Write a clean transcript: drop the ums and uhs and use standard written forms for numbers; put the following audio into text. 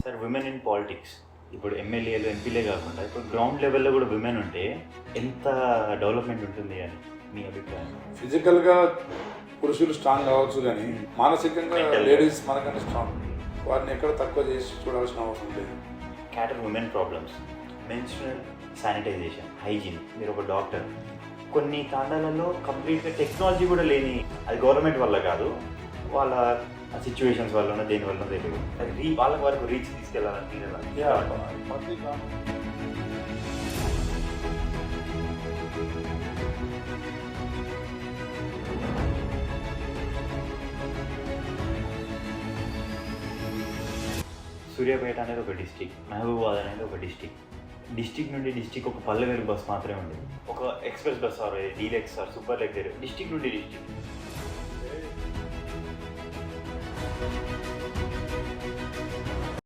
Sir women in politics ఇప్పుడు ఎమ్మెల్యేలు ఎంపీలే కాకుండా ఇప్పుడు గ్రౌండ్ లెవెల్లో కూడా విమెన్ ఉంటే ఎంత డెవలప్మెంట్ ఉంటుంది అని మీ అభిప్రాయం? ఫిజికల్గా పురుషులు స్ట్రాంగ్ కావచ్చు కానీ మానసికంగా లేడీస్ మనకంటే స్ట్రాంగ్. వారిని ఎక్కడ తక్కువ చేసి చూడాల్సిన అవసరం లేదు. Cater women problems, menstrual sanitization, hygiene. మీరు ఒక డాక్టర్, కొన్ని తాండాలలో కంప్లీట్గా టెక్నాలజీ కూడా లేని, అది గవర్నమెంట్ వల్ల కాదు, వాళ్ళ సిచ్యువేషన్స్ వల్ల దేని వల్ల తెలియదు, అది వాళ్ళ వరకు రీచ్ తీసుకెళ్ళాలని సూర్యాపేట అనేది ఒక డిస్టిక్, మహబూబాబాద్ అనేది ఒక డిస్టిక్ నుండి డిస్టిక్ ఒక పల్లెవేలు బస్ మాత్రమే ఉండేది. ఒక express bus or deluxe or super luxury district నుండి డిస్టిక్.